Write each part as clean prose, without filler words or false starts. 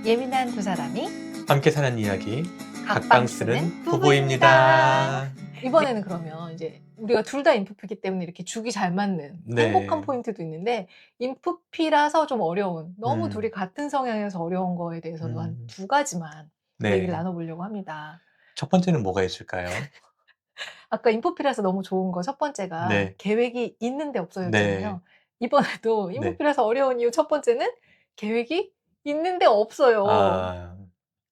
예민한 두 사람이 함께 사는 이야기 각방 쓰는 부부입니다. 부부입니다. 이번에는 그러면 이제 우리가 둘 다 인프피이기 때문에 이렇게 죽이 잘 맞는 행복한 네. 포인트도 있는데, 인프피라서 좀 어려운, 너무 둘이 음. 같은 성향이어서 어려운 거에 대해서도 한 음. 두 가지만 얘기를 네. 나눠보려고 합니다. 첫 번째는 뭐가 있을까요? 아까 인프피라서 너무 좋은 거 첫 번째가 네. 계획이 있는데 네. 없어졌잖아요. 이번에도 네. 인프피라서 어려운 이유 첫 번째는 계획이 있는데 없어요. 아.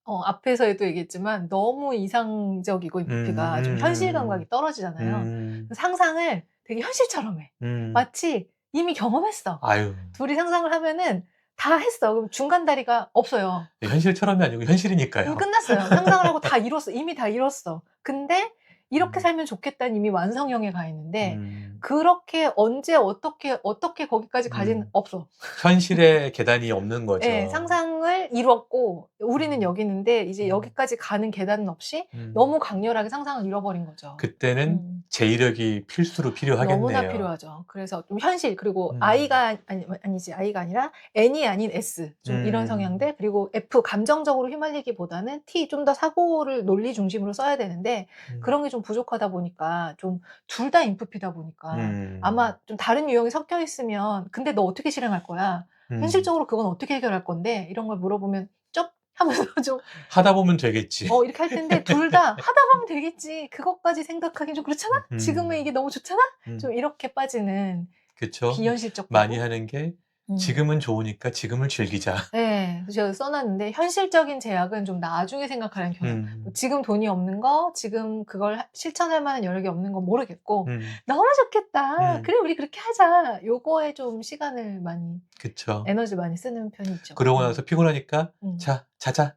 앞에서도 얘기했지만 너무 이상적이고 인프피가 좀 현실 감각이 떨어지잖아요. 음. 상상을 되게 현실처럼 해. 음. 마치 이미 경험했어. 아유. 둘이 상상을 하면은 다 했어. 그럼 중간 다리가 없어요. 현실처럼이 아니고 현실이니까요. 이미 끝났어요. 상상을 하고 다 이뤘어. 이미 다 이뤘어. 근데 이렇게 음. 살면 좋겠다는 이미 완성형에 가 있는데, 음. 그렇게 언제 어떻게 거기까지 가지는 없어. 현실의 계단이 없는 예. 거죠. 상상을 이뤘고 우리는 음. 여기 있는데 이제 음. 여기까지 가는 계단은 없이 음. 너무 강렬하게 상상을 이뤄버린 거죠. 그때는 음. 제의력이 필수로 너무나 필요하겠네요. 필요하죠. 그래서 좀 현실, 그리고 음. I가 아니지, I가 아니라 N이 아닌 S, 좀 이런 음. 성향들. 그리고 F, 감정적으로 휘말리기보다는 T, 좀 더 사고를 논리 중심으로 써야 되는데 음. 그런 게 좀 부족하다 보니까, 좀 둘 다 인프피다 보니까 음. 아마 좀 다른 유형이 섞여 있으면 "근데 너 어떻게 실행할 거야? 음. 현실적으로 그건 어떻게 해결할 건데?" 이런 걸 물어보면 쩝 하면서 좀 하다 보면 되겠지. 이렇게 할 텐데, 둘 다 '하다 보면 되겠지. 그것까지 생각하긴 좀 그렇잖아? 지금은 음. 이게 너무 좋잖아?' 음. 좀 이렇게 빠지는 그쵸. 비현실적 많이 부부? 하는 게 음. 지금은 좋으니까 지금을 즐기자. 예. 그래서 제가 써 놨는데, 현실적인 제약은 좀 나중에 생각하라는 경향. 뭐 음. 지금 돈이 없는 거, 지금 그걸 실천할 만한 여력이 없는 건 모르겠고 음. '너무 좋겠다. 음. 그래 우리 그렇게 하자.' 요거에 좀 시간을 많이, 그쵸. 에너지를 많이 쓰는 편이죠. 그러고 나서 피곤하니까 음. "자, 자자."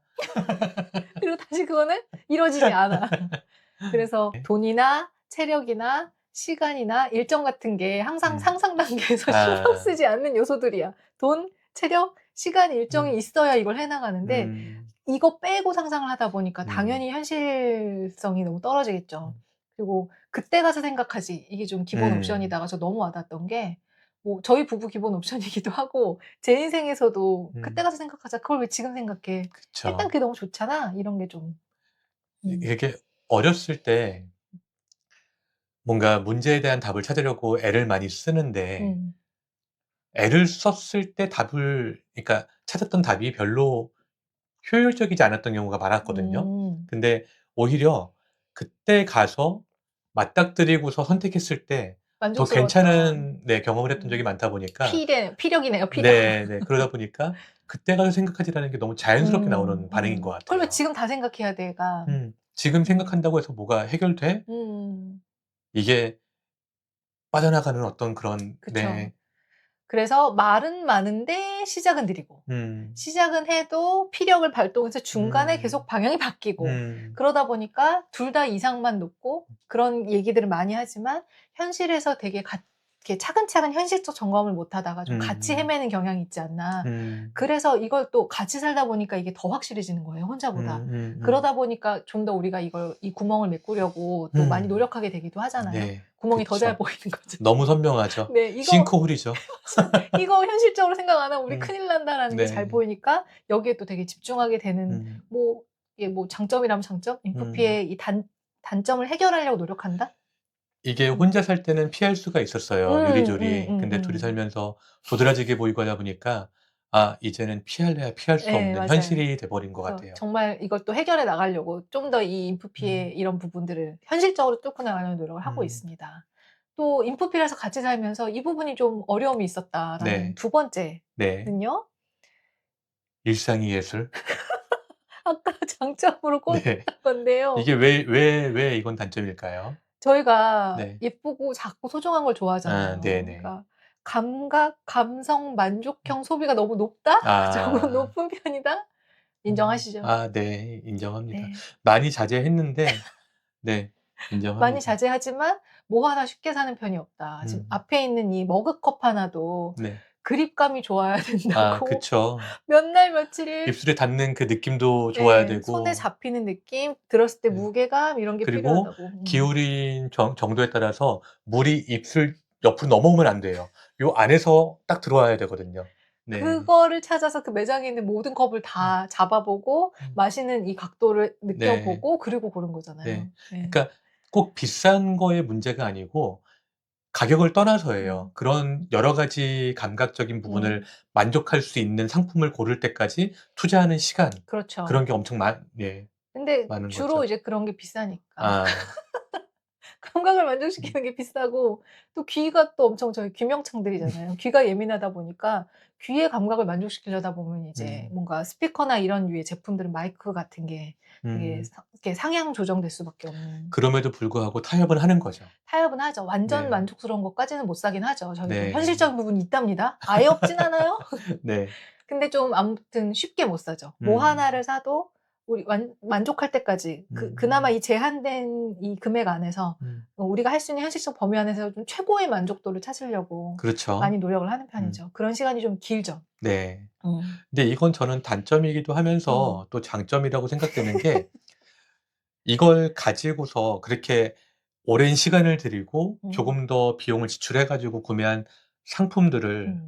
그리고 다시 그거는 이루어지지 않아. 그래서 네. 돈이나 체력이나 시간이나 일정 같은 게 항상 음. 상상 단계에서 신경 아. 쓰지 않는 요소들이야. 돈, 체력, 시간, 일정이 음. 있어야 이걸 해 나가는데, 음. 이거 빼고 상상을 하다 보니까 음. 당연히 현실성이 너무 떨어지겠죠. 음. 그리고 '그때 가서 생각하지.' 이게 좀 기본 음. 옵션이다가 저 너무 와닿았던 게, 뭐 저희 부부 기본 옵션이기도 하고 제 인생에서도 '그때 음. 가서 생각하자.' 그걸 왜 지금 생각해? 일단 그쵸. 그게 너무 좋잖아. 이런 게 좀. 음. 이게 어렸을 때 뭔가 문제에 대한 답을 찾으려고 애를 많이 쓰는데 음. 애를 썼을 때 답을 그러니까 찾았던 답이 별로 효율적이지 않았던 경우가 많았거든요. 음. 근데 오히려 그때 가서 맞닥뜨리고서 선택했을 때 더 만족스러웠다. 괜찮은 네 경험을 했던 적이 음. 많다 보니까 피력이네요, 피력. 네네. 그러다 보니까 '그때 가서 생각하지.'라는 게 너무 자연스럽게 나오는 반응인 것 그걸 왜 같아요. 지금 다 생각해야 돼가. 지금 음. 생각한다고 해서 뭐가 해결돼? 음. 이게 빠져나가는 어떤 그런 그쵸. 네. 그래서 말은 많은데 시작은 느리고, 음. 시작은 해도 피력을 발동해서 중간에 계속 음. 방향이 바뀌고, 음. 그러다 보니까 둘 다 이상만 높고, 그런 얘기들을 많이 하지만 현실에서 되게 이렇게 차근차근 현실적 점검을 못 하다가 좀 같이 음. 헤매는 경향이 있지 않나. 음. 그래서 이걸 또 같이 살다 보니까 이게 더 확실해지는 거예요, 혼자보다. 음음음. 그러다 보니까 좀 더 우리가 이 구멍을 메꾸려고 또 많이 음. 노력하게 되기도 하잖아요. 네. 구멍이 더 잘 그쵸. 보이는 거죠. 너무 선명하죠. 네. 이거 싱크홀이죠. 이거 현실적으로 생각 안 하면 '우리 음. 큰일 난다.'라는 게 잘 네. 보이니까 여기에 또 되게 집중하게 되는, 음. 뭐 이게 뭐 장점이라면 장점? 음. 인프피의 이 단점을 해결하려고 노력한다? 이게 음. 혼자 살 때는 피할 수가 있었어요, 요리조리. 근데 둘이 살면서 도드라지게 보이고 보니까 아 이제는 피할래야 피할 수 예, 없는 맞아요. 현실이 돼 버린 것 그래서 같아요. 정말 이걸 또 해결해 나가려고 좀 더 이 음. 인프피의 이런 부분들을 현실적으로 뚫고 나가려는 노력을 하고 음. 있습니다. 또 인프피라서 같이 살면서 이 부분이 좀 어려움이 있었다라는 네. 두 네. 번째는요. 일상이 예술. 아까 장점으로 네. 꼽았던 건데요. 이게 왜 이건 단점일까요? 저희가 네. 예쁘고 작고 소중한 걸 아 좋아하잖아요. 네네. 그러니까 감성 만족형 소비가 너무 높다? 조금 아. 높은 편이다? 인정하시죠? 아 네. 인정합니다. 네. 많이 자제했는데 네 많이 인정합니다. 자제하지만 뭐 하나 쉽게 사는 편이 없다. 지금 음. 앞에 있는 이 머그컵 하나도 네. 그립감이 좋아야 아 된다고 그쵸. 몇 날 며칠을, 입술에 닿는 그 느낌도 좋아야 예, 손에 되고 잡히는 느낌, 들었을 때 네. 무게감, 이런 게 그리고 필요하다고. 기울인 정도에 따라서 물이 입술 옆으로 넘어오면 안 돼요. 요 안에서 딱 들어와야 되거든요. 네. 그거를 찾아서 그 매장에 있는 모든 컵을 다 잡아보고 마시는 이 각도를 네. 느껴보고 그리고 고른 거잖아요. 네. 네. 그러니까 꼭 비싼 거의 문제가 아니고 가격을 떠나서예요. 그런 여러 가지 감각적인 부분을 만족할 수 있는 상품을 고를 때까지 투자하는 시간 그렇죠. 그런 게 엄청 예 근데 많은 주로 거죠. 이제 그런 게 비싸니까. 아. 감각을 만족시키는 게 비싸고 또 귀가 또 엄청 저희 귀명창들이잖아요. 귀가 예민하다 보니까 귀의 감각을 만족시키려다 보면 이제 뭔가 스피커나 이런 류의 제품들은 마이크 같은 게 되게 이렇게 상향 조정될 수밖에 없는. 그럼에도 불구하고 타협은 하는 거죠. 타협은 하죠. 완전 네. 만족스러운 것까지는 못 사긴 하죠. 저희도 네. 현실적인 부분이 있답니다. 아예 없진 않아요. 네. 근데 좀 아무튼 쉽게 못 사죠. 뭐 하나를 사도 우리 만족할 때까지 그나마 이 제한된 이 금액 안에서 우리가 할 수 있는 현실적 범위 안에서 좀 최고의 만족도를 찾으려고 그렇죠. 많이 노력을 하는 편이죠. 그런 시간이 좀 길죠. 네. 근데 이건 저는 단점이기도 하면서 또 장점이라고 생각되는 게 이걸 가지고서 그렇게 오랜 시간을 들이고 조금 더 비용을 지출해 가지고 구매한 상품들을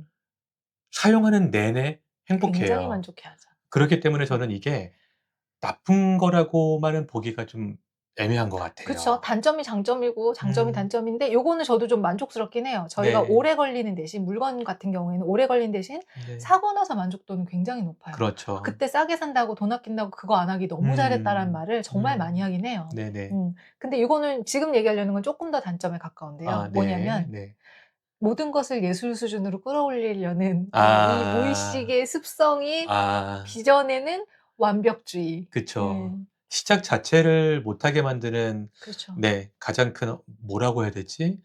사용하는 내내 굉장히 행복해요. 만족해하죠. 그렇기 때문에 저는 이게 나쁜 거라고만은 보기가 좀 애매한 것 그쵸. 같아요. 단점이 장점이고 장점이 단점인데 요거는 저도 좀 만족스럽긴 해요. 저희가 네. 오래 걸리는 대신 물건 같은 경우에는 오래 걸린 대신 네. 사고 나서 만족도는 굉장히 높아요. 그렇죠. 그때 싸게 산다고 돈 아낀다고 그거 안 하기 너무 잘했다라는 말을 정말 많이 하긴 해요. 네네. 근데 이거는 지금 얘기하려는 건 조금 더 단점에 가까운데요. 아 뭐냐면 네. 모든 것을 예술 수준으로 끌어올리려는 이 아. 무의식의 습성이 아. 빚어내는 완벽주의. 그쵸. 시작 자체를 못하게 만드는 그렇죠. 네 가장 큰 뭐라고 해야 되지?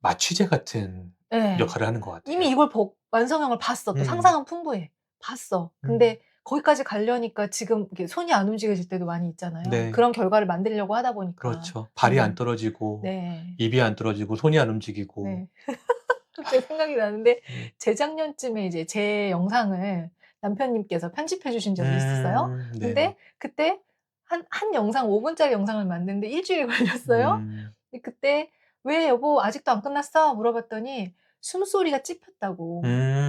마취제 같은 예. 역할을 하는 것 같아요. 이미 이걸 완성형을 봤어. 또 상상은 풍부해. 봤어. 근데 거기까지 가려니까 지금 이렇게 손이 안 움직여질 때도 많이 있잖아요. 네. 그런 결과를 만들려고 하다 보니까. 그렇죠. 발이 안 떨어지고 네. 입이 안 떨어지고 손이 안 움직이고. 네. 갑자기 생각이 나는데 재작년쯤에 이제 제 영상을 남편님께서 편집해 주신 적이 있었어요. 네네. 근데 그때 한 영상 5 분짜리 영상을 만드는데 1 주일이 걸렸어요. 근데 그때 "왜 여보 아직도 안 끝났어?" 물어봤더니 숨소리가 찝혔다고.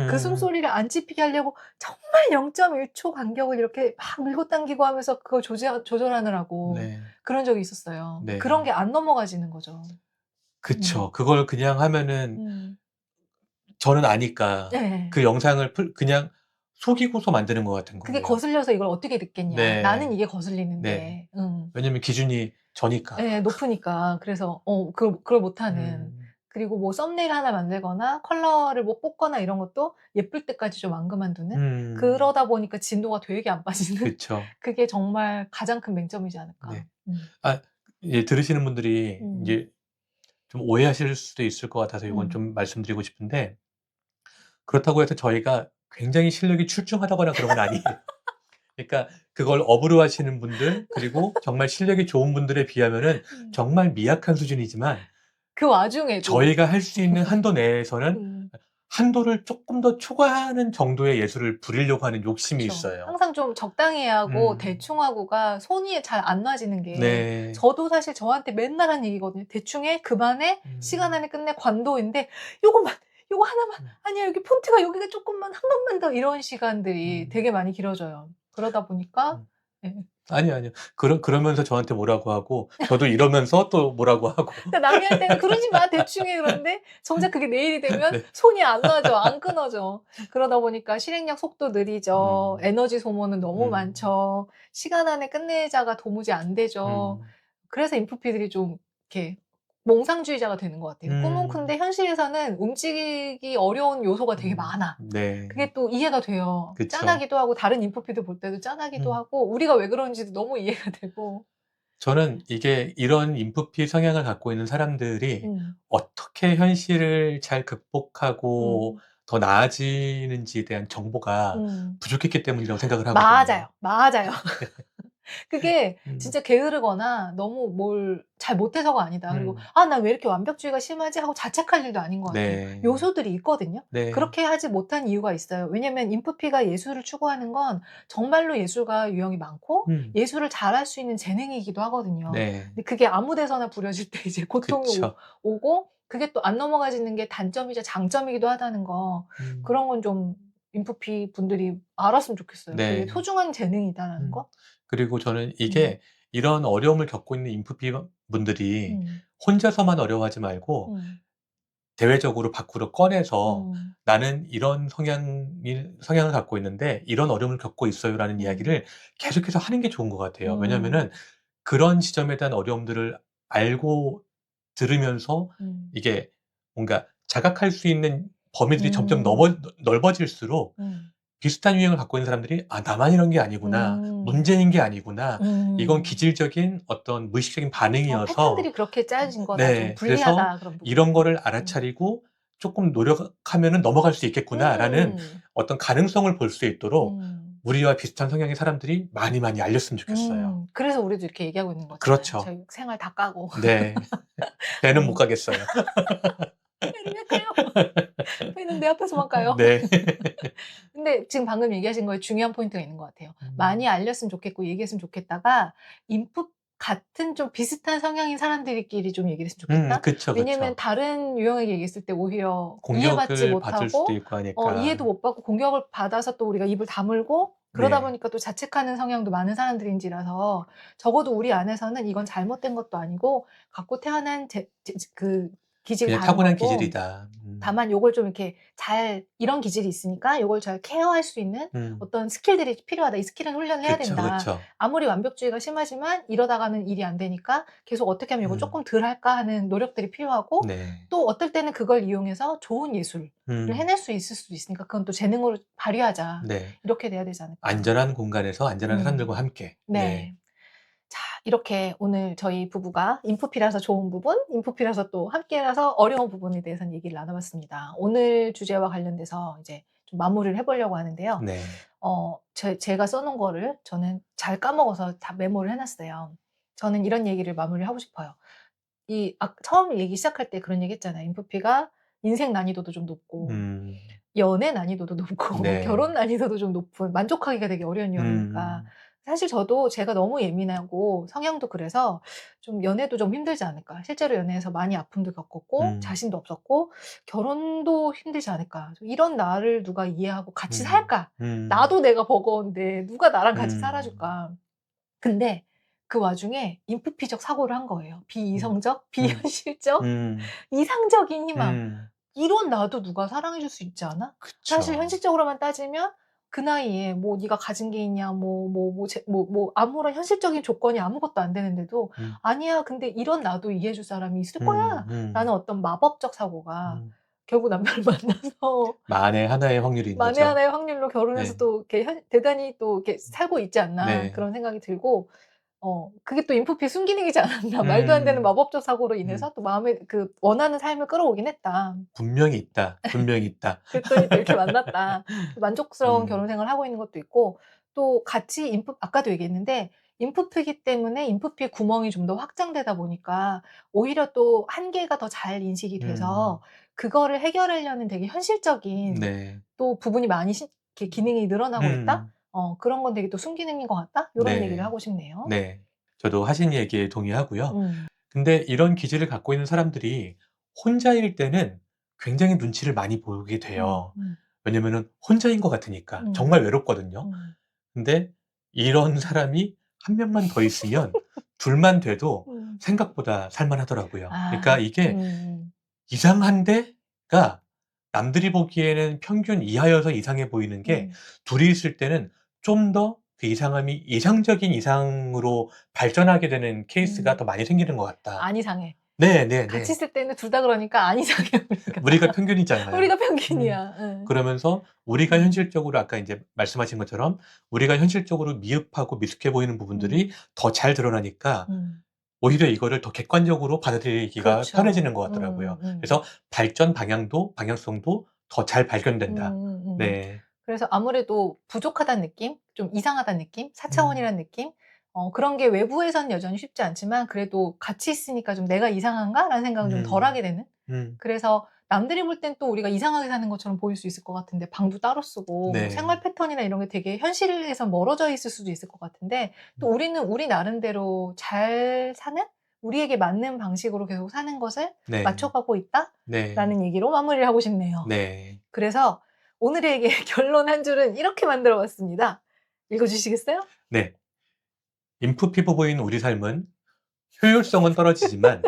그 숨소리를 안 찝히게 하려고 정말 0.1초 간격을 이렇게 막 밀고 당기고 하면서 그걸 조절하느라고 네. 그런 적이 있었어요. 네. 그런 게 안 넘어가지는 거죠. 그쵸. 그걸 그냥 하면은 저는 아니까 네. 그 영상을 그냥 속이고서 만드는 것 같은 그게 거예요. 거슬려서 이걸 어떻게 듣겠냐. 네. 나는 이게 네. 거슬리는데. 왜냐면 기준이 저니까. 예, 높으니까. 그래서 그걸 못하는. 음. 그리고 뭐 썸네일 하나 만들거나 컬러를 뭐 뽑거나 이런 것도 예쁠 때까지 좀 안 그만두는. 그러다 보니까 진도가 되게 안 빠지는. 그쵸. 그게 정말 가장 큰 맹점이지 않을까. 네. 아 예 들으시는 분들이 인제 좀 오해하실 수도 있을 것 같아서 이건 좀 말씀드리고 싶은데 그렇다고 해서 저희가 굉장히 실력이 출중하다거나 그런 건 아니에요. 그러니까 그걸 업으로 하시는 분들 그리고 정말 실력이 좋은 분들에 비하면은 정말 미약한 수준이지만 그 와중에도. 저희가 할 수 있는 한도 내에서는 음. 한도를 쪼끔 더 초과하는 정도의 예술을 부리려고 하는 욕심이 그쵸. 있어요. 항상 좀 적당히 하고 음. 대충 하고가 손이 잘 안 놔지는 게 네. 저도 사실 저한테 맨날 하는 얘기거든요. "대충 해. 그만해. 시간 안에 끝내." 관도인데 "요것만, 요거 하나만. 아니야 여기 폰트가 여기가 쪼끔만 한 번만 더." 이런 시간들이 되게 많이 길어져요. 그러다 보니까 예. 아니요. 그러면서 저한테 뭐라고 하고 저도 이러면서 또 뭐라고 하고. 그러니까 남이 할 때는 "그러지 마. 대충 해." 그러는데 정작 그게 내일이 되면 네. 손이 안 놔져. 안 끊어져. 그러다 보니까 실행력 속도 느리죠. 에너지 소모는 너무 많죠. 시간 안에 끝내자가 도무지 안 되죠. 그래서 인프피들이 좀 이렇게 몽상주의자가 되는 것 같아요. 꿈은 큰데 현실에서는 움직이기 어려운 요소가 되게 많아. 네. 그게 또 이해가 돼요. 그쵸. 짠하기도 하고 다른 인프피들 볼 때도 짠하기도 하고 우리가 왜 그런지도 너무 이해가 되고. 저는 이게 이런 인프피 성향을 갖고 있는 사람들이 어떻게 현실을 잘 극복하고 더 나아지는지에 대한 정보가 부족했기 때문이라고 생각을 하거든요. 맞아요. 그게 음. 진짜 게으르거나 너무 뭘 잘 못해서가 아니다. 그리고 '아 나 왜 이렇게 완벽주의가 심하지?' 하고 자책할 일도 아닌 것 같아요. 네. 요소들이 있거든요. 네. 그렇게 하지 못한 이유가 있어요. 왜냐면 인프피가 예술을 추구하는 건 정말로 예술가 유형이 많고 예술을 잘할 수 있는 재능이기도 하거든요. 네. 근데 그게 아무 데서나 부려질 때 이제 고통이 그쵸. 오고 그게 또 안 넘어가지는 게 단점이자 장점이기도 하다는 거. 그런 건 좀 인프피 분들이 알았으면 좋겠어요. 그게 네. 소중한 재능이다라는 거. 그리고 저는 이게 이런 어려움을 겪고 있는 인프피 분들이 혼자서만 어려워하지 말고 대외적으로 밖으로 꺼내서 나는 이런 성향을 갖고 있는데 이런 어려움을 겪고 있어요라는 이야기를 계속해서 하는 게 좋은 것 같아요. 왜냐면은 그런 지점에 대한 어려움들을 알고 들으면서 이게 뭔가 자각할 수 있는 범위들이 점점 넓어질수록 비슷한 유형을 갖고 있는 사람들이 '아 나만 이런 게 아니구나. 문제인 게 아니구나. 이건 기질적인 어떤 무의식적인 반응이어서' 패턴들이 그렇게 짜여진 거다. 좀 네. 그래서 불리하다. 그런 부분. '이런 거를 알아차리고 쪼끔 노력하면은 넘어갈 수 있겠구나.'라는 어떤 가능성을 볼 수 있도록 우리와 비슷한 성향의 사람들이 많이 알렸으면 좋겠어요. 그래서 우리도 이렇게 얘기하고 있는 거잖아요. 그렇죠. 저희 생활 다 까고. 네. 배는 못 가겠어요. 배를 왜 까요? 배는 내 앞에서만 까요. 네. 근데 지금 방금 얘기하신 거에 중요한 포인트가 있는 것 같아요. 많이 알렸으면 좋겠고 얘기했으면 좋겠다가 인풋 같은 좀 비슷한 성향인 사람들끼리 좀 얘기를 했으면 좋겠다. 그쵸, 왜냐면 그쵸. 다른 유형에게 얘기했을 때 오히려 이해받지 공격을 받을 수도 못하고 있고 하니까. 이해도 못 받고 공격을 받아서 또 우리가 입을 다물고 그러다 네. 보니까 또 자책하는 성향도 많은 사람들인지라서 적어도 우리 안에서는 이건 잘못된 것도 아니고 갖고 태어난 그 기질이 그냥 다른 타고난 거고 기질이다. 다만 요걸 좀 이렇게 잘 이런 기질이 있으니까 요걸 잘 케어할 수 있는 어떤 스킬들이 필요하다. 이 스킬은 훈련을 해야 그쵸, 된다. 그쵸. 아무리 완벽주의가 심하지만 이러다가는 일이 안 되니까 계속 어떻게 하면 이걸 조금 덜 할까 하는 노력들이 필요하고 네. 또 어떨 때는 그걸 이용해서 좋은 예술을 해낼 수 있을 수도 있으니까 그건 또 재능으로 발휘하자. 네. 이렇게 돼야 되지 않을까. 안전한 공간에서 안전한 사람들과 함께. 네. 네. 자, 이렇게 오늘 저희 부부가 인프피라서 좋은 부분, 인프피라서 또 함께라서 어려운 부분에 대해서는 얘기를 나눠봤습니다. 오늘 주제와 관련돼서 이제 좀 마무리를 해보려고 하는데요. 네. 제가 써놓은 거를 저는 잘 까먹어서 다 메모를 해놨어요. 저는 이런 얘기를 마무리를 하고 싶어요. 처음 얘기 시작할 때 그런 얘기 했잖아요. 인프피가 인생 난이도도 좀 높고, 연애 난이도도 높고, 네. 결혼 난이도도 좀 높은, 만족하기가 되게 어려운 유형이니까. 사실 저도 제가 너무 예민하고 성향도 그래서 좀 연애도 좀 힘들지 않을까. 실제로 연애에서 많이 아픔도 겪었고, 자신도 없었고, 결혼도 힘들지 않을까. 이런 나를 누가 이해하고 같이 살까? 나도 내가 버거운데 누가 나랑 같이 살아줄까? 근데 그 와중에 인프피적 사고를 한 거예요. 비이성적, 비현실적, 이상적인 희망. 이런 나도 누가 사랑해 줄 수 있지 않아? 사실 그쵸. 현실적으로만 따지면 그 나이에 뭐 네가 가진 게 있냐, 아무런 현실적인 조건이 아무것도 안 되는데도 아니야, 근데 이런 나도 이해해 줄 사람이 있을 거야. 라는 어떤 마법적 사고가 결국 남편을 만나서 만에 하나의 확률인 만에 거죠. 하나의 확률로 결혼해서 네. 또 이렇게 대단히 또 이렇게 살고 있지 않나 네. 그런 생각이 들고 그게 또 인프피의 순기능이지 않았나. 말도 안 되는 마법적 사고로 인해서 또 마음에 그 원하는 삶을 끌어오긴 했다. 분명히 있다. 분명히 있다. 그랬더니 또 이렇게 만났다. 만족스러운 결혼 음. 생활을 하고 있는 것도 있고 또 같이 아까도 얘기했는데 인프피이기 때문에 인프피의 구멍이 좀 더 확장되다 보니까 오히려 또 한계가 더 잘 인식이 돼서 그거를 해결하려는 되게 현실적인 네. 또 부분이 많이 이렇게 기능이 늘어나고 있다? 음. 그런 건 되게 또 순기능인 것 같다? 요런 얘기를 네. 하고 싶네요. 네. 저도 하신 얘기에 동의하고요. 음. 근데 이런 기질을 갖고 있는 사람들이 혼자일 때는 굉장히 눈치를 많이 보게 돼요. 왜냐면은 혼자인 것 같으니까. 정말 외롭거든요. 근데 이런 사람이 한 명만 더 있으면 둘만 돼도 생각보다 살만하더라고요. 그러니까 아. 이게 이상한데가 남들이 보기에는 평균 이하여서 이상해 보이는 게 둘이 있을 때는 좀 더 그 이상함이 이상적인 이상으로 발전하게 되는 케이스가 더 많이 생기는 것 같다. 안 이상해. 네네네. 같이 있을 때는 둘 다 그러니까 안 이상해 우리가. 우리가 평균이잖아요. 우리가 평균이야. 응. 그러면서 우리가 현실적으로 아까 인제 말씀하신 것처럼 우리가 현실적으로 미흡하고 미숙해 보이는 부분들이 더 잘 드러나니까 오히려 이거를 더 객관적으로 받아들이기가 그렇죠. 편해지는 것 같더라고요. 그래서 발전 방향성도 더 잘 발견된다. 네. 그래서 아무래도 부족하다는 느낌, 좀 이상하다는 느낌, 4차원이라는 느낌, 그런 게 외부에서는 여전히 쉽지 않지만 그래도 같이 있으니까 좀 '내가 이상한가?'라는 생각은 좀 덜 하게 되는. 그래서 남들이 볼 땐 또 우리가 이상하게 사는 것처럼 보일 수 있을 것 같은데 방도 따로 쓰고 네. 생활 패턴이나 이런 게 되게 현실에서 멀어져 있을 수도 있을 것 같은데 또 우리는 우리 나름대로 잘 사는 우리에게 맞는 방식으로 계속 사는 것을 네. 맞춰가고 네. 있다라는 얘기로 마무리를 하고 싶네요. 네. 그래서 오늘의 결론 한 줄은 이렇게 만들어 봤습니다. 읽어주시겠어요? 네. 인프 피부부인 우리 삶은 효율성은 떨어지지만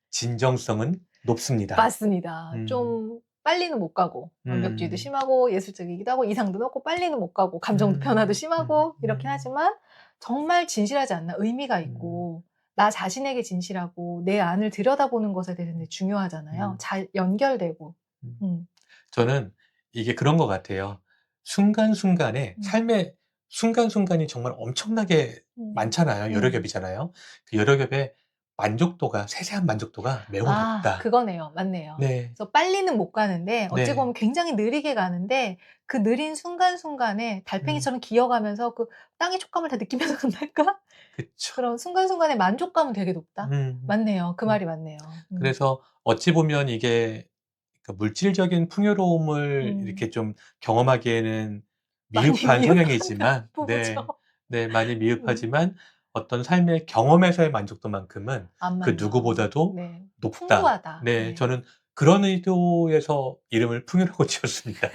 진정성은 높습니다. 맞습니다. 음. 좀 빨리는 못 가고 완벽주의도 음. 심하고 예술적이기도 하고 이상도 높고 빨리는 못 가고 감정도 변화도 심하고 이렇긴 하지만 정말 진실하지 않나 의미가 있고 나 자신에게 진실하고 내 안을 들여다보는 것에 대해서 되게 중요하잖아요. 잘 연결되고. 저는 이게 그런 것 같아요. 순간순간에 삶의 순간순간이 정말 엄청나게 많잖아요. 여러 겹이잖아요. 그 여러 겹의 만족도가 세세한 만족도가 매우 높다. 그거네요. 맞네요. 네. 그래서 빨리는 못 가는데 어찌 네. 보면 굉장히 느리게 가는데 그 느린 순간순간에 달팽이처럼 기어가면서 그 땅의 촉감을 다 느끼면서 간달까? 그쵸. 그런 순간순간의 만족감은 되게 높다. 맞네요. 그 말이 맞네요. 그래서 어찌 보면 이게 그러니까 물질적인 풍요로움을 이렇게 좀 경험하기에는 많이 미흡한 성향이지만 부부죠. 네, 많이 미흡하지만 어떤 삶의 경험에서의 만족도만큼은 안 그 맞나. 누구보다도 네. 높다. 풍부하다. 네, 네. 저는 그런 의도에서 이름을 풍요라고 지었습니다.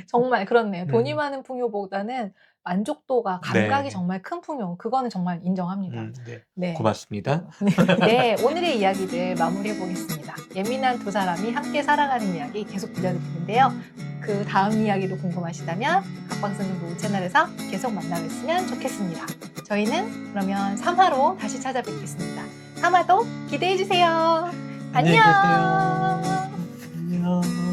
정말 그렇네요. 돈이 많은 풍요보다는 만족도가, 감각이 네. 정말 큰 풍요. 그거는 정말 인정합니다. 네. 네. 고맙습니다. 네, 오늘의 이야기들 마무리해 보겠습니다. 예민한 두 사람이 함께 살아가는 이야기 계속 들려드리는데요. 그 다음 이야기도 궁금하시다면 각방 쓰는 부 채널에서 계속 만나뵀으면 좋겠습니다. 저희는 그러면 3화로 다시 찾아뵙겠습니다. 3화도 기대해 주세요. 안녕히 안녕. 계세요. 안녕.